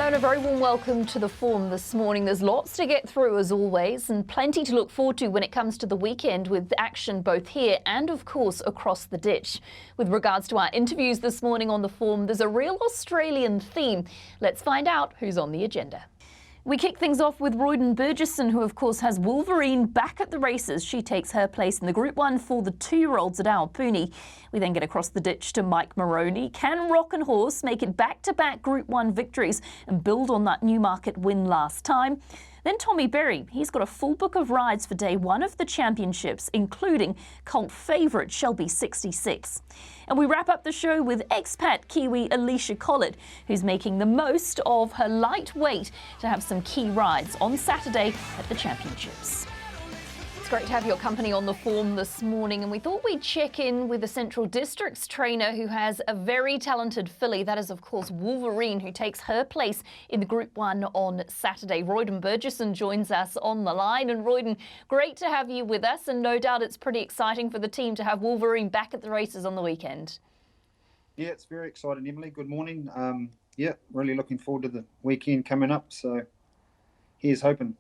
Hello and a very warm welcome to the Form this morning. There's lots to get through as always and plenty to look forward to when it comes to the weekend, with action both here and of course across the ditch. With regards to our interviews this morning on the Form, there's a real Australian theme. Let's find out who's on the agenda. We kick things off with Royden Bergerson, who of course has Wolverine back at the races. She takes her place in the Group 1 for the 2-year-olds at Alpuni. We then get across the ditch to Mike Maroney. Can Rock and Horse make it back-to-back Group 1 victories and build on that Newmarket win last time? Then Tommy Berry, he's got a full book of rides for day 1 of the championships, including cult favourite Shelby 66. And we wrap up the show with expat Kiwi Alysha Collett, who's making the most of her lightweight to have some key rides on Saturday at the championships. It's great to have your company on the Form this morning, and we thought we'd check in with the Central District's trainer who has a very talented filly. That is, of course, Wolverine, who takes her place in the Group 1 on Saturday. Royden Bergerson joins us on the line. And Royden, great to have you with us, and no doubt it's pretty exciting for the team to have Wolverine back at the races on the weekend. Yeah, it's very exciting, Emily. Good morning. Yeah, really looking forward to the weekend coming up, so here's hoping.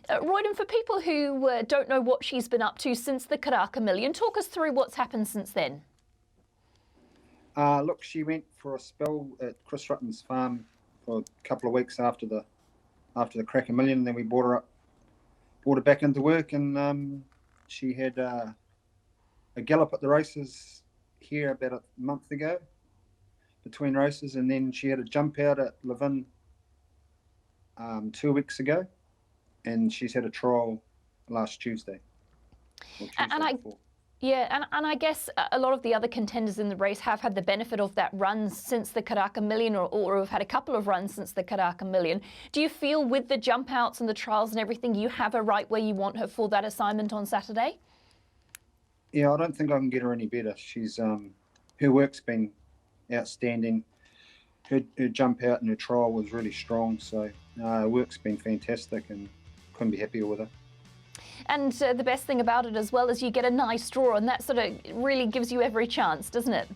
Royden, for people who don't know what she's been up to since the Karaka Million, talk us through what's happened since then. Look, she went for a spell at Chris Rutten's farm for a couple of weeks after the Karaka Million, and then we brought her back into work, and she had a gallop at the races here about a month ago, between races, and then she had a jump out at Levin 2 weeks ago. And she's had a trial last Tuesday. And I guess a lot of the other contenders in the race have had the benefit of that run since the Karaka Million, or have had a couple of runs since the Karaka Million. Do you feel with the jump outs and the trials and everything, you have her right where you want her for that assignment on Saturday? Yeah, I don't think I can get her any better. She's her work's been outstanding. Her jump out and her trial was really strong. So her work's been fantastic, and couldn't be happier with her. And the best thing about it as well is you get a nice draw, and that sort of really gives you every chance, doesn't it?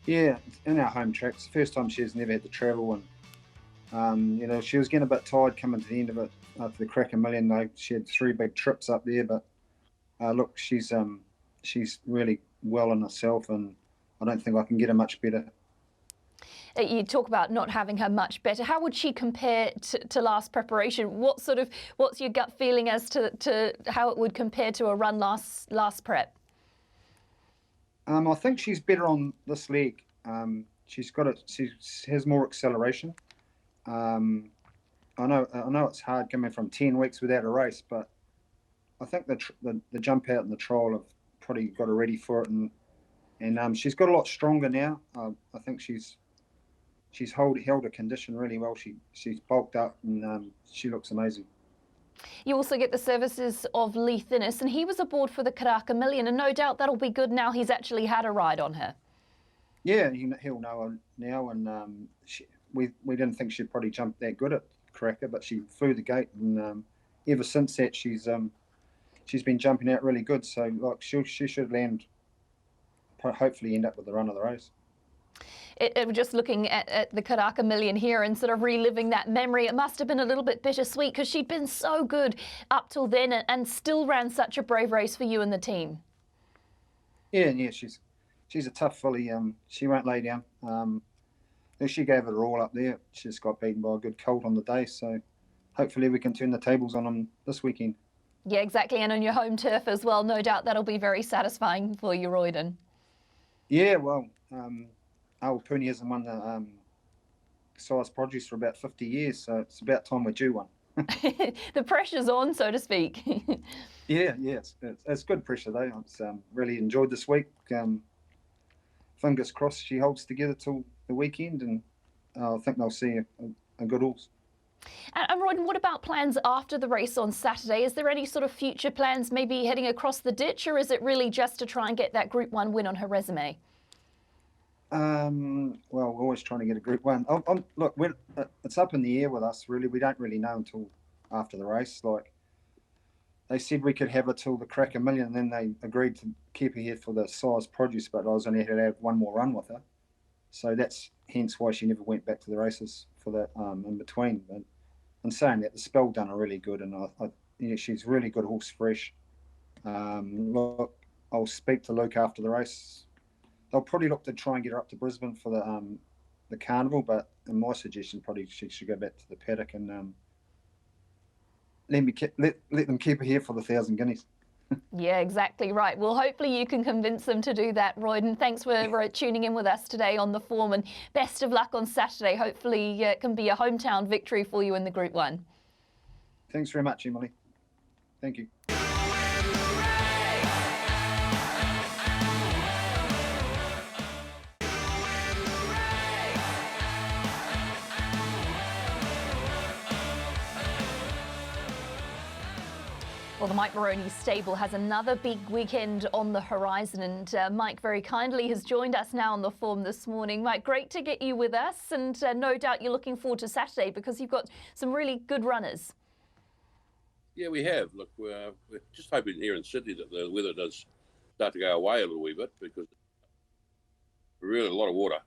Yeah, in our home tracks. First time she's never had to travel, and she was getting a bit tired coming to the end of it after the Karaka Million. Though she had 3 big trips up there, but look, she's really well in herself, and I don't think I can get her much better. You talk about not having her much better. How would she compare to last preparation? What's your gut feeling as to how it would compare to a run last prep? I think she's better on this leg. She has more acceleration. I know it's hard coming from 10 weeks without a race, but I think the jump out and the trial have probably got her ready for it, and she's got a lot stronger now. I think she's held her condition really well. She's bulked up, and she looks amazing. You also get the services of Lee Thinnis, and he was aboard for the Karaka Million, and no doubt that'll be good now he's actually had a ride on her. Yeah, he'll know her now, and we didn't think she'd probably jump that good at Karaka, but she flew the gate, and ever since that she's been jumping out really good. So like she should land, hopefully end up with the run of the race. Just looking at the Karaka Million here and sort of reliving that memory, it must have been a little bit bittersweet because she'd been so good up till then and still ran such a brave race for you and the team. Yeah, she's a tough filly. She won't lay down. She gave it her all up there. She just got beaten by a good colt on the day, so hopefully we can turn the tables on them this weekend. Yeah, exactly, and on your home turf as well. No doubt that'll be very satisfying for you, Royden. Yeah, well, Alpuni hasn't won the size produce for about 50 years, so it's about time we're due one. The pressure's on, so to speak. Yeah, it's good pressure though. It's really enjoyed this week. Fingers crossed she holds together till the weekend, and I think they'll see a good horse. And Royden, what about plans after the race on Saturday? Is there any sort of future plans, maybe heading across the ditch, or is it really just to try and get that Group 1 win on her resume? Well, we're always trying to get a Group 1. Look, it's up in the air with us, really. We don't really know until after the race. Like, they said we could have her till the Karaka Million, and then they agreed to keep her here for the size produce, but I was only had to have one more run with her. So that's hence why she never went back to the races for that in between. But in saying that, the spell done are really good, and she's really good horse fresh. Look, I'll speak to Luke after the race. They'll probably look to try and get her up to Brisbane for the carnival, but in my suggestion, probably she should go back to the paddock and let them keep her here for the 1,000 guineas. Yeah, exactly right. Well, hopefully you can convince them to do that, Royden. Thanks for tuning in with us today on The Form, and best of luck on Saturday. Hopefully it can be a hometown victory for you in the Group 1. Thanks very much, Emily. Thank you. Well, the Mike Maroney stable has another big weekend on the horizon, and Mike very kindly has joined us now on The Form this morning. Mike, great to get you with us, and no doubt you're looking forward to Saturday because you've got some really good runners. Yeah, we have. Look, we're just hoping here in Sydney that the weather does start to go away a little wee bit, because really a lot of water.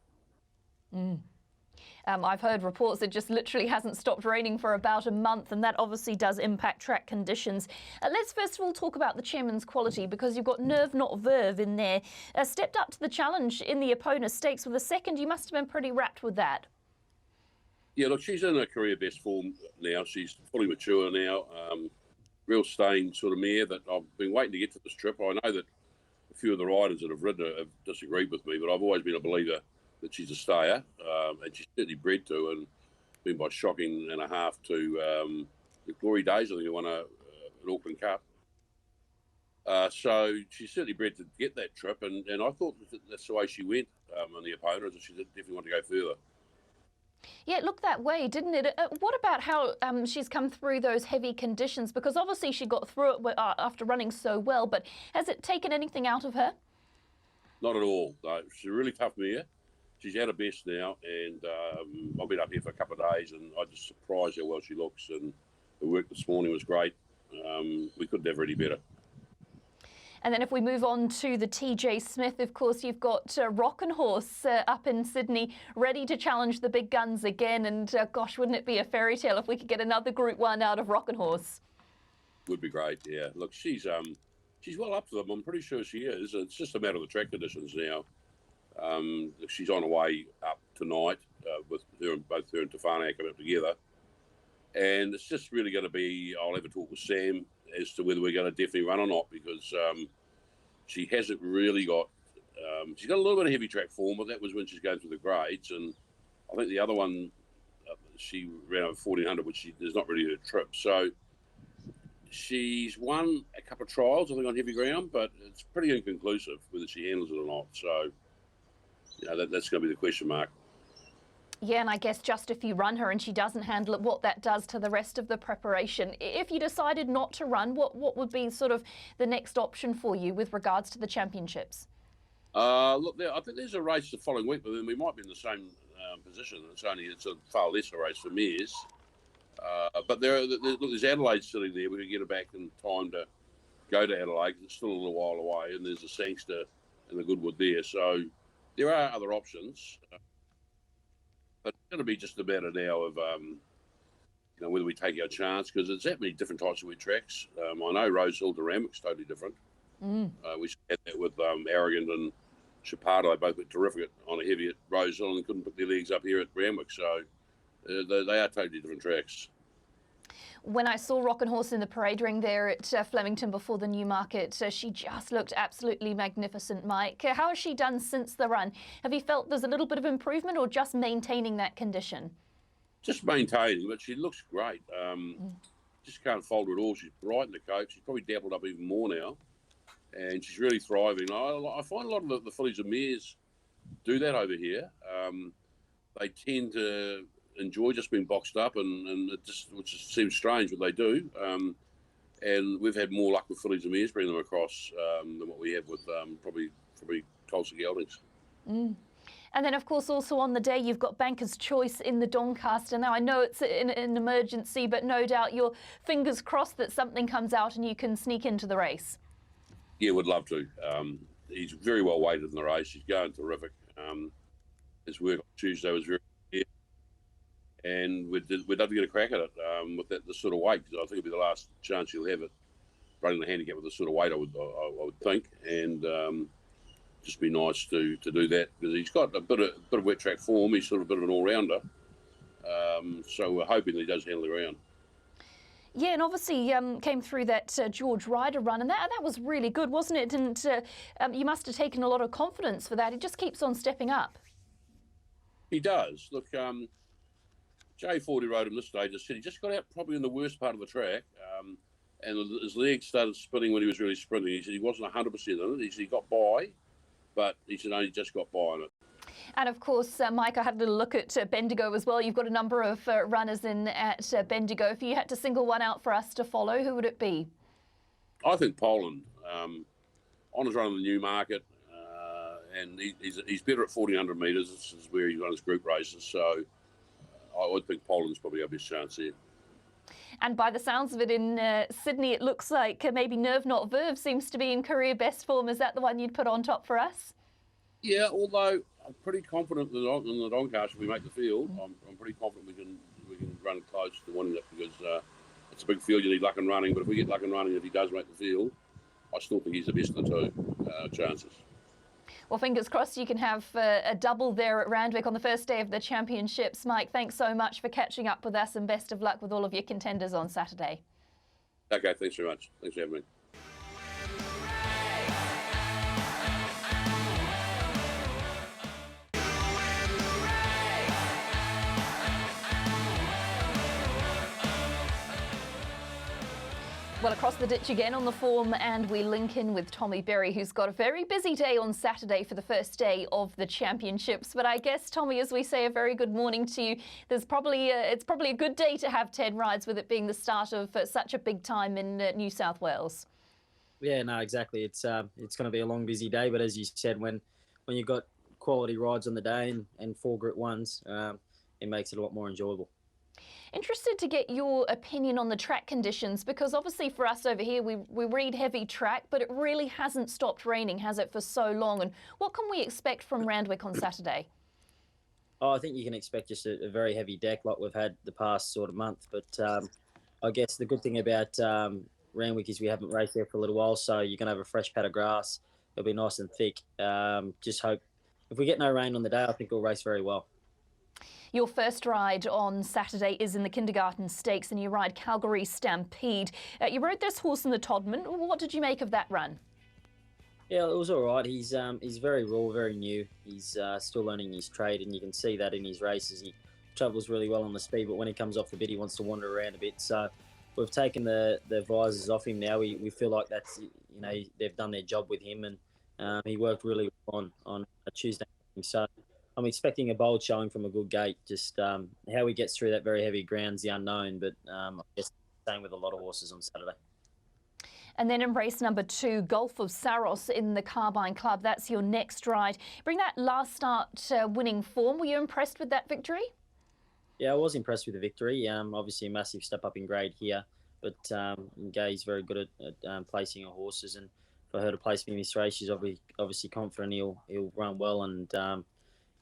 I've heard reports it just literally hasn't stopped raining for about a month, and that obviously does impact track conditions. Let's first of all talk about the chairman's quality, because you've got Nerve Not Verve in there. Stepped up to the challenge in the Epona Stakes with a second. You must have been pretty rapt with that. Yeah, look, she's in her career best form now. She's fully mature now. Real staying sort of mare that I've been waiting to get to this trip. I know that a few of the riders that have ridden her have disagreed with me, but I've always been a believer that she's a stayer, and she's certainly bred to, and been by shocking and a half to the Glory Days. I think they won an Auckland Cup. So she's certainly bred to get that trip, and I thought that's the way she went on the opponent, and she definitely want to go further. Yeah, it looked that way, didn't it? What about how she's come through those heavy conditions? Because obviously she got through it after running so well, but has it taken anything out of her? Not at all. No, she's a really tough mare. She's at her best now, and I've been up here for a couple of days, and I'm just surprised how well she looks, and the work this morning was great. We couldn't have her any better. And then if we move on to the TJ Smith, of course, you've got Rockin' Horse up in Sydney, ready to challenge the big guns again. And gosh, wouldn't it be a fairy tale if we could get another Group 1 out of Rockin' Horse? Would be great, yeah. Look, she's well up to them. I'm pretty sure she is. It's just a matter of the track conditions now. She's on her way up tonight with both her and Tefana coming up together. And it's just really going to be, I'll have a talk with Sam as to whether we're going to definitely run or not, because she hasn't really got, she's got a little bit of heavy track form, but that was when she's going through the grades. And I think the other one, she ran over 1400, which is not really her trip. So she's won a couple of trials, I think, on heavy ground, but it's pretty inconclusive whether she handles it or not. So, you know, that's going to be the question mark. Yeah, and I guess just if you run her and she doesn't handle it, what that does to the rest of the preparation. If you decided not to run, what would be sort of the next option for you with regards to the championships? Look, I think there's a race the following week, but then we might be in the same position. It's a far lesser race for mares. But there's Adelaide sitting there. We can get her back in time to go to Adelaide, because it's still a little while away, and there's a Sangster and the Goodwood there. So there are other options. But it's going to be just a matter now of, whether we take our chance, because there's that many different types of wet tracks. I know Rosehill to Randwick's totally different. We had that with Arrogant and Chaparro. They both were terrific on a heavy at Rosehill and couldn't put their legs up here at Randwick. So they are totally different tracks. When I saw Rockin' Horse in the parade ring there at Flemington before the Newmarket, she just looked absolutely magnificent, Mike. How has she done since the run? Have you felt there's a little bit of improvement, or just maintaining that condition? Just maintaining, but she looks great. Just can't fault her at all. She's bright in the coat. She's probably dappled up even more now, and she's really thriving. I find a lot of the fillies and mares do that over here. They tend to enjoy just being boxed up, and which seems strange, but they do. And we've had more luck with fillies and mares bringing them across than what we have with probably Tulsa Geldings. And then, of course, also on the day, you've got Banker's Choice in the Doncaster. Now, I know it's an emergency, but no doubt your fingers crossed that something comes out and you can sneak into the race. Yeah, would love to. He's very well weighted in the race. He's going terrific. His work on Tuesday was very good. and we'd love to get a crack at it with this sort of weight, because I think it'll be the last chance she'll have it running the handicap with this sort of weight, I would think, and just be nice to do that, because he's got a bit of wet track form. He's sort of a bit of an all-rounder, so we're hoping that he does handle the ground. Yeah, and obviously came through that George Ryder run, and that was really good, wasn't it? And you must have taken a lot of confidence for that. He just keeps on stepping up. He does. Look, J40 rode him this stage. I said he just got out probably in the worst part of the track, and his legs started spinning when he was really sprinting. He said he wasn't 100% in it. He said he got by, but he said only just got by on it. And of course, Mike, I had a little look at Bendigo as well. You've got a number of runners in at Bendigo. If you had to single one out for us to follow, who would it be? I think Poland. Honours running the Newmarket, and he's better at 1400 metres. This is where he runs group races, so I would think Poland's probably our best chance here. And by the sounds of it, in Sydney, it looks like maybe Nerve Not Verve seems to be in career best form. Is that the one you'd put on top for us? Yeah, although I'm pretty confident in the Doncaster, if we make the field, I'm pretty confident we can run close to winning it, because it's a big field. You need luck and running, but if we get luck and running, if he does make the field, I still think he's the best of the two chances. Well, fingers crossed you can have a double there at Randwick on the first day of the championships. Mike, thanks so much for catching up with us, and best of luck with all of your contenders on Saturday. Okay, thanks very much. Thanks for having me. Well, across the ditch again on the form, and we link in with Tommy Berry, who's got a very busy day on Saturday for the first day of the championships. But I guess, Tommy, as we say, a very good morning to you. It's probably a good day to have 10 rides, with it being the start of such a big time in New South Wales. Yeah, no, exactly. It's going to be a long, busy day. But as you said, when you've got quality rides on the day and 4 Group 1s, it makes it a lot more enjoyable. Interested to get your opinion on the track conditions, because obviously for us over here, we read heavy track, but it really hasn't stopped raining, has it, for so long? And what can we expect from Randwick on Saturday? Oh, I think you can expect just a very heavy deck like we've had the past sort of month. But I guess the good thing about Randwick is we haven't raced there for a little while, so you're going to have a fresh pad of grass. It'll be nice and thick. Just hope if we get no rain on the day, I think we'll race very well. Your first ride on Saturday is in the Kindergarten Stakes, and you ride Calgary Stampede. You rode this horse in the Todman. What did you make of that run? Yeah, it was all right. He's very raw, very new. He's still learning his trade, and you can see that in his races. He travels really well on the speed, but when he comes off the bit, he wants to wander around a bit. So we've taken the visors off him now. We feel like that's, they've done their job with him, and he worked really well on a Tuesday. So I'm expecting a bold showing from a good gate. Just how he gets through that very heavy ground's the unknown, but I guess the same with a lot of horses on Saturday. And then in race number 2, Gulf of Saros in the Carbine Club. That's your next ride. Bring that last start winning form. Were you impressed with that victory? Yeah, I was impressed with the victory. Obviously a massive step up in grade here, but Gay's very good at placing her horses, and for her to place me in this race, she's obviously confident he'll run well. And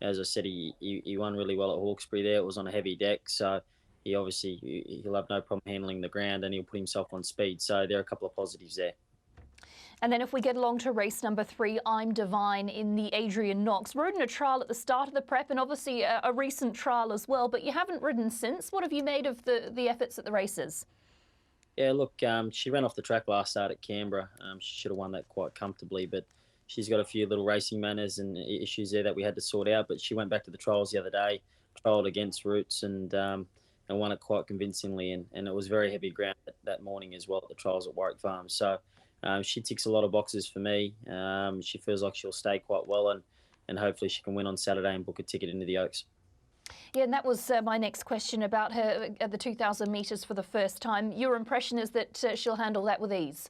as I said, he won really well at Hawkesbury there. It was on a heavy deck, so he'll have no problem handling the ground, and he'll put himself on speed. So there are a couple of positives there. And then if we get along to race number 3, I'm Divine in the Adrian Knox. Ridden a trial at the start of the prep, and obviously a recent trial as well, but you haven't ridden since. What have you made of the efforts at the races? Yeah, look, she ran off the track last start at Canberra. She should have won that quite comfortably, but she's got a few little racing manners and issues there that we had to sort out. But she went back to the trials the other day, trialled against Roots, and won it quite convincingly. And it was very heavy ground that morning as well at the trials at Warwick Farm. So she ticks a lot of boxes for me. She feels like she'll stay quite well, and hopefully she can win on Saturday and book a ticket into the Oaks. Yeah, and that was my next question about her at the 2,000 metres for the first time. Your impression is that she'll handle that with ease?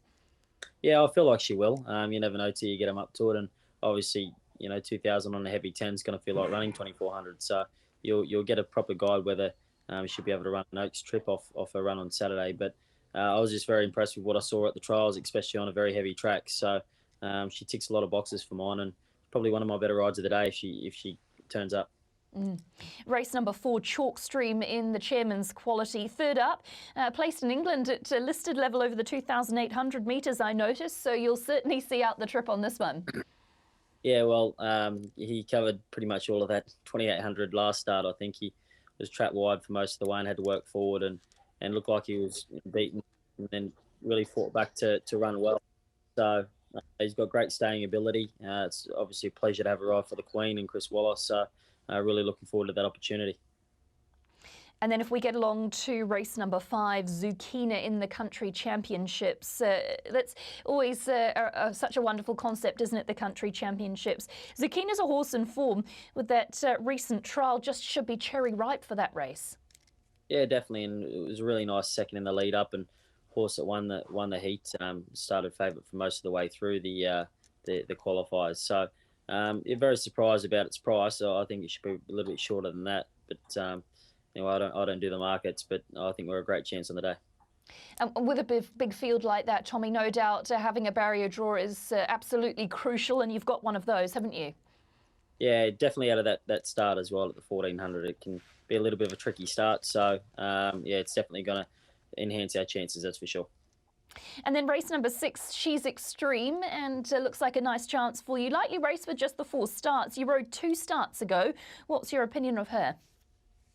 Yeah, I feel like she will. You never know till you get them up to it, and obviously, 2,000 on a heavy 10 is going to feel like running 2,400. So you'll get a proper guide whether she'll be able to run an Oaks trip off a run on Saturday. But I was just very impressed with what I saw at the trials, especially on a very heavy track. So she ticks a lot of boxes for mine, and probably one of my better rides of the day if she turns up. Race number 4, Chalkstream in the Chairman's Quality. Third up, placed in England at a listed level over the 2,800 metres, I noticed, so you'll certainly see out the trip on this one. Yeah, well, he covered pretty much all of that 2,800 last start. I think he was trapped wide for most of the way and had to work forward and looked like he was beaten, and then really fought back to run well. So he's got great staying ability. It's obviously a pleasure to have a ride for the Queen and Chris Wallace. So really looking forward to that opportunity. And then if we get along to race number 5, Zucchina in the Country Championships. That's always such a wonderful concept, isn't it, the Country Championships? Zucchina's a horse in form with that recent trial, just should be cherry ripe for that race. Yeah, definitely, and it was a really nice second in the lead up, and horse that won the heat started favourite for most of the way through the qualifiers. So you're very surprised about its price. So I think it should be a little bit shorter than that, but. I don't do the markets, but I think we're a great chance on the day. With a big field like that, Tommy, no doubt having a barrier draw is absolutely crucial, and you've got one of those, haven't you? Yeah, definitely out of that start as well at the 1,400. It can be a little bit of a tricky start, so yeah, it's definitely going to enhance our chances, that's for sure. And then race number 6, She's Extreme, and looks like a nice chance for you. Lightly raced with just the 4 starts. You rode 2 starts ago. What's your opinion of her?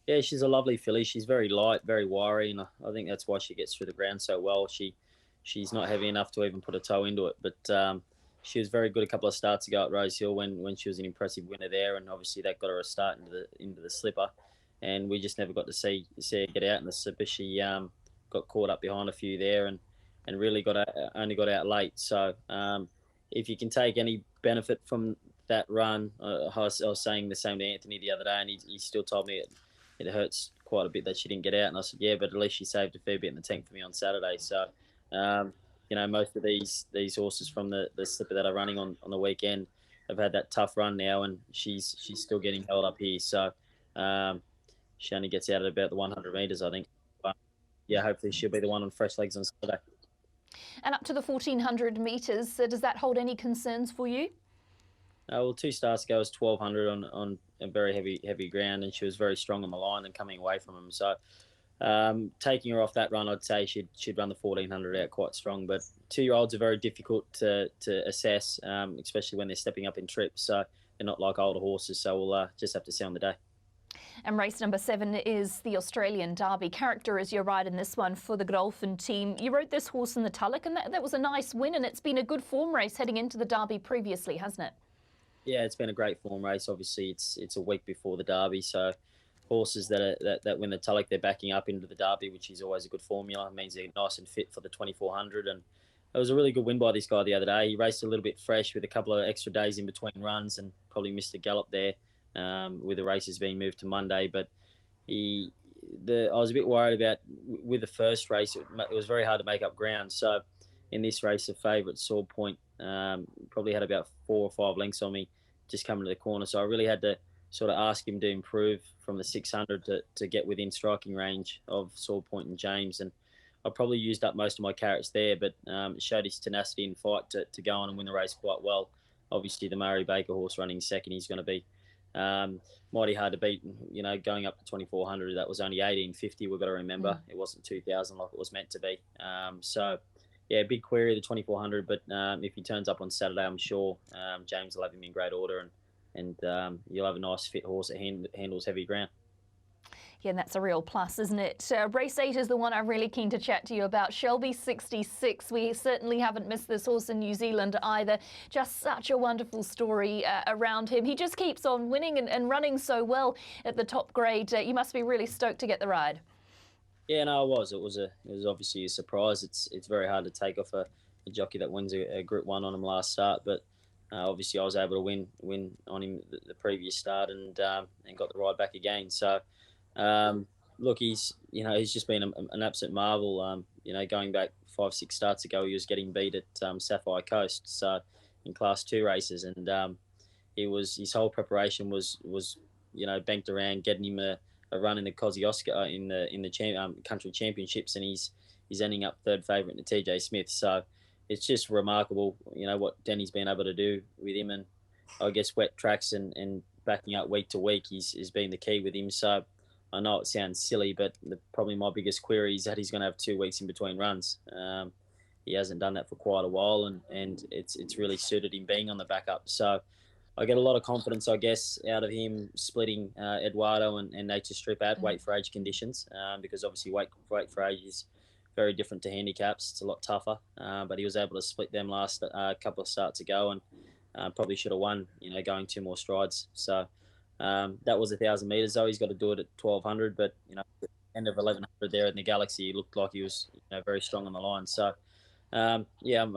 Yeah, she's a lovely filly. She's very light, very wiry, and I think that's why she gets through the ground so well. She's not heavy enough to even put a toe into it, but she was very good a couple of starts ago at Rosehill when she was an impressive winner there, and obviously that got her a start into the slipper, and we just never got to see her get out in the slipper. She got caught up behind a few there and really only got out late. So if you can take any benefit from that run, I was saying the same to Anthony the other day, and he still told me it hurts quite a bit that she didn't get out. And I said, yeah, but at least she saved a fair bit in the tank for me on Saturday. So, most of these horses from the slipper that are running on the weekend have had that tough run now, and she's still getting held up here. So she only gets out at about the 100 metres, I think. But, yeah, hopefully she'll be the one on fresh legs on Saturday. And up to the 1,400 metres, does that hold any concerns for you? Well, 2 starts ago was 1,200 on a very heavy ground, and she was very strong on the line and coming away from him. So taking her off that run, I'd say she'd run the 1,400 out quite strong. But 2-year-olds are very difficult to assess, especially when they're stepping up in trips. So they're not like older horses. So we'll just have to see on the day. And race number 7 is the Australian Derby. Character is your ride in this one for the Godolphin team. You rode this horse in the Tulloch, and that was a nice win, and it's been a good form race heading into the Derby previously, hasn't it? Yeah, it's been a great form race. Obviously, it's a week before the Derby, so horses that win the Tulloch, they're backing up into the Derby, which is always a good formula. It means they're nice and fit for the 2,400. And it was a really good win by this guy the other day. He raced a little bit fresh with a couple of extra days in between runs and probably missed a gallop there with the races being moved to Monday. But I was a bit worried about with the first race. It was very hard to make up ground. So in this race, the favourite Sword Point probably had about 4 or 5 lengths on me just coming to the corner. So I really had to sort of ask him to improve from the 600 to get within striking range of Sword Point and James. And I probably used up most of my carrots there, but it showed his tenacity and fight to go on and win the race quite well. Obviously, the Murray Baker horse running second, he's going to be mighty hard to beat. Going up to 2,400, that was only 1,850. We've got to remember it wasn't 2,000 like it was meant to be. So yeah, big query, the 2,400, but if he turns up on Saturday, I'm sure James will have him in great order, and you'll have a nice fit horse that handles heavy ground. Yeah, and that's a real plus, isn't it? Race 8 is the one I'm really keen to chat to you about. Shelby 66. We certainly haven't missed this horse in New Zealand either. Just such a wonderful story around him. He just keeps on winning and running so well at the top grade. You must be really stoked to get the ride. Yeah, no, it was. It was obviously a surprise. It's very hard to take off a jockey that wins a Group 1 on him last start, but obviously I was able to win on him the previous start and got the ride back again. So look, he's just been an absolute marvel. Going back 5-6 starts ago, he was getting beat at Sapphire Coast, so in Class 2 races, and his whole preparation was banked around getting him a run in the Kosciuszko in the country championships, and he's ending up third favourite in the TJ Smith. So it's just remarkable, what Denny's been able to do with him, and I guess wet tracks and backing up week to week is been the key with him. So I know it sounds silly, but probably my biggest query is that he's going to have 2 weeks in between runs. He hasn't done that for quite a while, and it's really suited him being on the backup. So I get a lot of confidence, I guess, out of him splitting Eduardo and Nature Strip at weight for age conditions, because obviously weight for age is very different to handicaps. It's a lot tougher, but he was able to split them last couple of starts ago, and probably should have won, going 2 more strides. So that was 1,000 metres, though. He's got to do it at 1,200, but, end of 1,100 there in the Galaxy, he looked like he was very strong on the line. So, I'm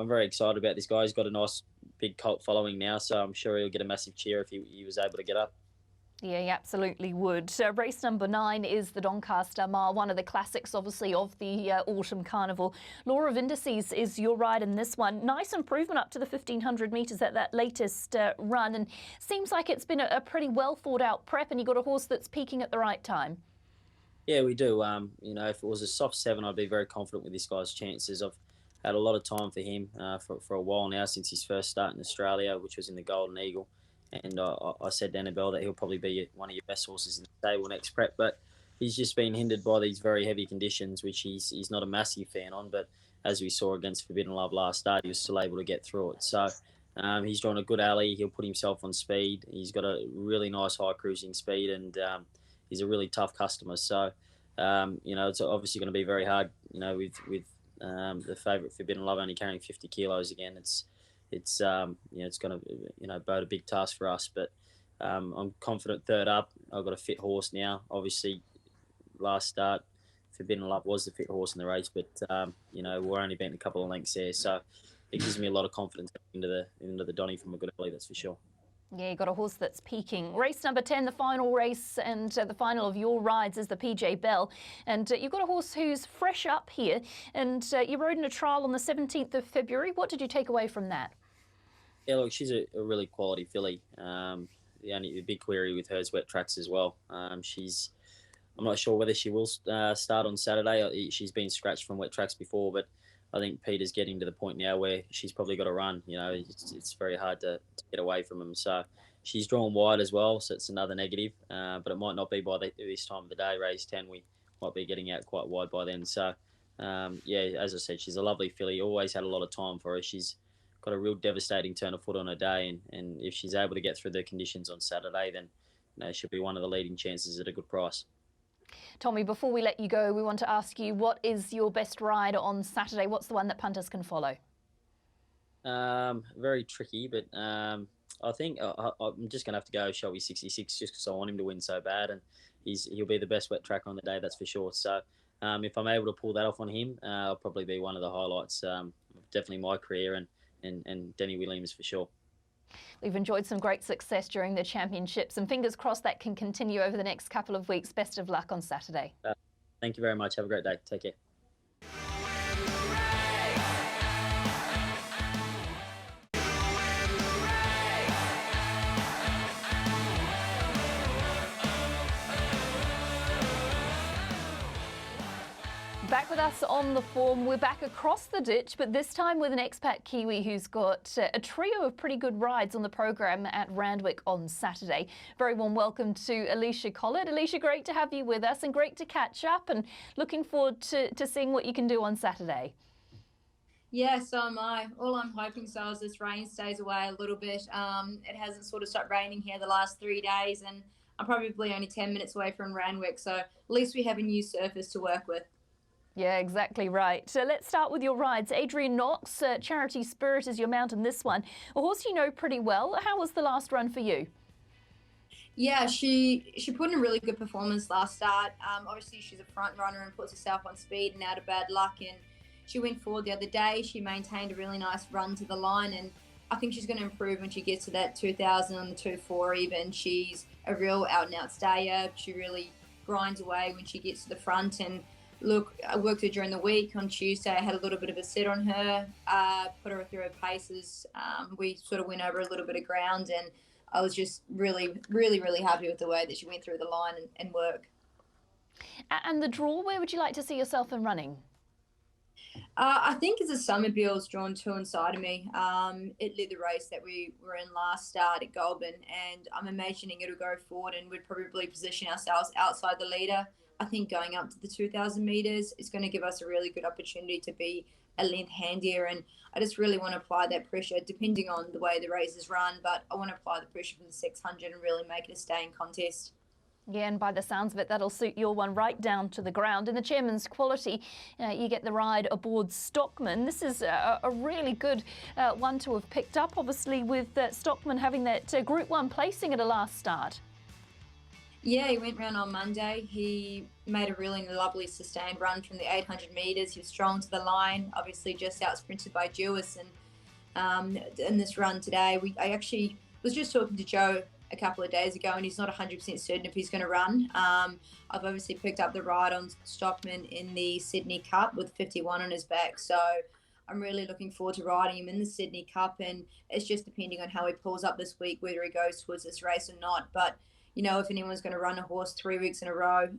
very excited about this guy. He's got a nice big cult following now, so I'm sure he'll get a massive cheer if he was able to get up. Yeah, he absolutely would. Race number 9 is the Doncaster Mile, one of the classics, obviously, of the Autumn Carnival. Law of Indices is your ride in this one. Nice improvement up to the 1,500 metres at that latest run, and seems like it's been a pretty well thought out prep, and you got a horse that's peaking at the right time. Yeah, we do. If it was a soft 7, I'd be very confident with this guy's chances. I've had a lot of time for him for a while now, since his first start in Australia, which was in the Golden Eagle. And I said to Annabelle that he'll probably be one of your best horses in the stable next prep. But he's just been hindered by these very heavy conditions, which he's not a massive fan on. But as we saw against Forbidden Love last start, he was still able to get through it. So he's drawn a good alley. He'll put himself on speed. He's got a really nice high cruising speed, and he's a really tough customer. So, it's obviously going to be very hard, with the favourite Forbidden Love only carrying 50 kilos again. It's going to bode a big task for us, but I'm confident third up. I've got a fit horse now. Obviously, last start, Forbidden Love was the fit horse in the race, but we're only beating a couple of lengths there, so it gives me a lot of confidence into the Donny from a good early, that's for sure. Yeah, you got a horse that's peaking. Race number 10, the final race and the final of your rides is the PJ Bell. And you've got a horse who's fresh up here, and you rode in a trial on the 17th of February. What did you take away from that? Yeah, look, she's a really quality filly. The big query with her is wet tracks as well. I'm not sure whether she will start on Saturday. She's been scratched from wet tracks before, but I think Peter's getting to the point now where she's probably got to run. It's very hard to get away from him. So she's drawn wide as well, so it's another negative. But it might not be by this time of the day, race 10. We might be getting out quite wide by then. So, as I said, she's a lovely filly. Always had a lot of time for her. She's got a real devastating turn of foot on her day, and if she's able to get through the conditions on Saturday, then she'll be one of the leading chances at a good price. Tommy, before we let you go, we want to ask you, what is your best ride on Saturday? What's the one that punters can follow? Very tricky, but I think I'm just going to have to go Shelby 66 just because I want him to win so bad, and he'll be the best wet track on the day, that's for sure. So if I'm able to pull that off on him, I'll probably be one of the highlights, definitely my career, and Denny Williams for sure. We've enjoyed some great success during the championships, and fingers crossed that can continue over the next couple of weeks. Best of luck on Saturday. Thank you very much. Have a great day. Take care. Back with us on the form, we're back across the ditch, but this time with an expat Kiwi who's got a trio of pretty good rides on the programme at Randwick on Saturday. Very warm welcome to Alysha Collett. Alysha, great to have you with us and great to catch up, and looking forward to seeing what you can do on Saturday. Yeah, so am I. All I'm hoping so is this rain stays away a little bit. It hasn't sort of stopped raining here the last 3 days, and I'm probably only 10 minutes away from Randwick, so at least we have a new surface to work with. Yeah, exactly right. So let's start with your rides. Adrian Knox, Charity Spirit is your mount in this one. A horse you know pretty well. How was the last run for you? Yeah, she put in a really good performance last start. Obviously, she's a front runner and puts herself on speed and out of bad luck. And she went forward the other day. She maintained a really nice run to the line. And I think she's going to improve when she gets to that 2,000 on the 2.4 even. She's a real out-and-out stayer. She really grinds away when she gets to the front. And look, I worked her during the week. On Tuesday, I had a little bit of a set on her, put her through her paces. We sort of went over a little bit of ground, and I was just really, really, really happy with the way that she went through the line and work. And the draw, where would you like to see yourself in running? I think as a Summerbil's drawn two inside of me. It led the race that we were in last start at Goulburn, and I'm imagining it'll go forward and we'd probably position ourselves outside the leader. I think going up to the 2,000 metres is going to give us a really good opportunity to be a length handier, and I just really want to apply that pressure depending on the way the race is run, but I want to apply the pressure from the 600 and really make it a staying contest. Yeah, and by the sounds of it, that'll suit your one right down to the ground. In the chairman's quality, you get the ride aboard Stockman. This is a really good one to have picked up, obviously, with Stockman having that Group 1 placing at a last start. Yeah, he went round on Monday. He made a really lovely sustained run from the 800 metres. He was strong to the line, obviously just out sprinted by Jewis. And in this run today, I actually was just talking to Joe a couple of days ago, and he's not 100% certain if he's going to run. I've obviously picked up the ride on Stockman in the Sydney Cup with 51 on his back, so I'm really looking forward to riding him in the Sydney Cup, and it's just depending on how he pulls up this week, whether he goes towards this race or not. But you know, if anyone's going to run a horse 3 weeks in a row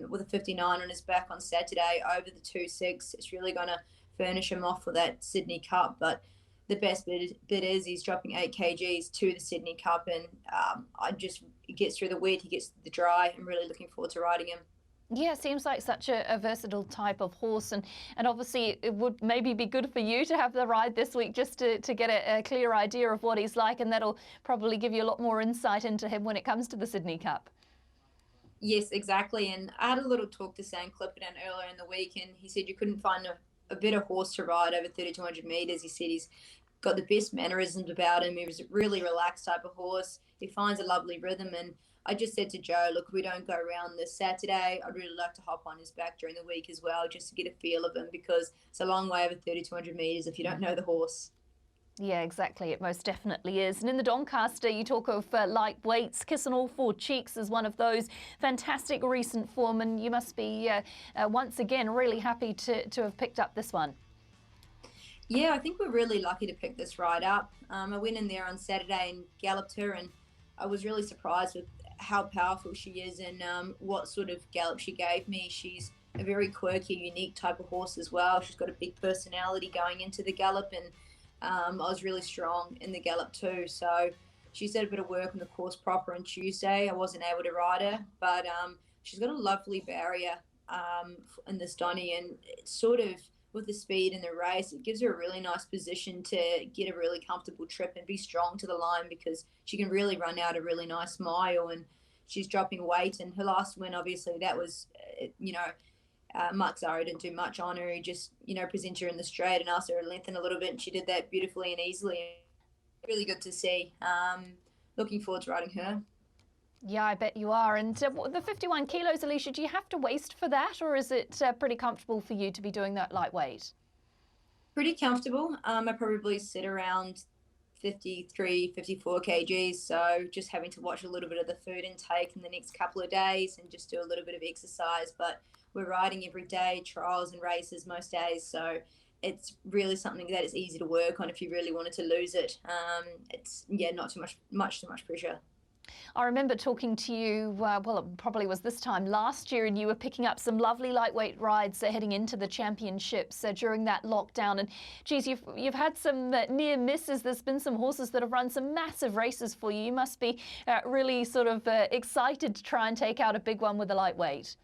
with a 59 on his back on Saturday over the 2.6, it's really going to furnish him off for that Sydney Cup. But the best bit is he's dropping 8 kgs to the Sydney Cup, and he gets through the wet, he gets the dry. I'm really looking forward to riding him. Yeah, seems like such a versatile type of horse, and obviously it would maybe be good for you to have the ride this week just to get a clear idea of what he's like, and that'll probably give you a lot more insight into him when it comes to the Sydney Cup. Yes, exactly. And I had a little talk to Sam Clipperton earlier in the week, and he said you couldn't find a better horse to ride over 3,200 metres. He said he's got the best mannerisms about him. He was a really relaxed type of horse. He finds a lovely rhythm, and I just said to Joe, look, if we don't go around this Saturday, I'd really like to hop on his back during the week as well, just to get a feel of him, because it's a long way over 3,200 metres if you don't know the horse. Yeah, exactly. It most definitely is. And in the Doncaster, you talk of lightweights. Kiss on All Four Cheeks is one of those. Fantastic recent form, and you must be, once again, really happy to have picked up this one. Yeah, I think we're really lucky to pick this ride up. I went in there on Saturday and galloped her, and I was really surprised with how powerful she is and what sort of gallop she gave me. She's a very quirky, unique type of horse as well. She's got a big personality going into the gallop, and I was really strong in the gallop too. So she did a bit of work on the course proper on Tuesday. I wasn't able to ride her, but she's got a lovely barrier in this Donny, and it's sort of with the speed in the race, it gives her a really nice position to get a really comfortable trip and be strong to the line, because she can really run out a really nice mile, and she's dropping weight. And her last win, obviously, that was, Mark Zari didn't do much on her. He just, presented her in the straight and asked her to lengthen a little bit, and she did that beautifully and easily. Really good to see. Looking forward to riding her. Yeah, I bet you are. And the 51 kilos, Alysha, do you have to waist for that, or is it pretty comfortable for you to be doing that lightweight? Pretty comfortable. I probably sit around 53, 54 kgs. So just having to watch a little bit of the food intake in the next couple of days and just do a little bit of exercise. But we're riding every day, trials and races most days. So it's really something that is easy to work on if you really wanted to lose it. It's, not too much pressure. I remember talking to you, well, it probably was this time last year, and you were picking up some lovely lightweight rides heading into the championships during that lockdown. And geez, you've had some near misses. There's been some horses that have run some massive races for you. You must be really sort of excited to try and take out a big one with a lightweight.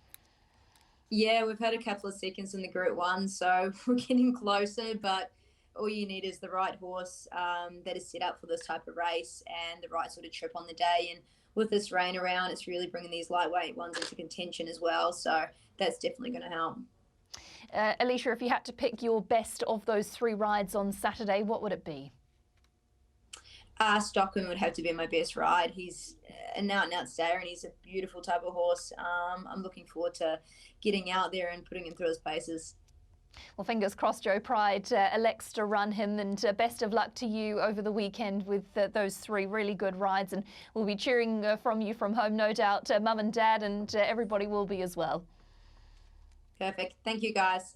Yeah, we've had a couple of seconds in the Group 1, so we're getting closer, but all you need is the right horse that is set up for this type of race and the right sort of trip on the day. And with this rain around, it's really bringing these lightweight ones into contention as well. So that's definitely going to help. Alysha, if you had to pick your best of those 3 rides on Saturday, what would it be? Stockman would have to be my best ride. He's an out-and-out stayer, and he's a beautiful type of horse. I'm looking forward to getting out there and putting him through his paces. Well, fingers crossed Joe Pride elects to run him, and best of luck to you over the weekend with those 3 really good rides, and we'll be cheering from you from home, no doubt. Mum and Dad and everybody will be as well. Perfect. Thank you, guys.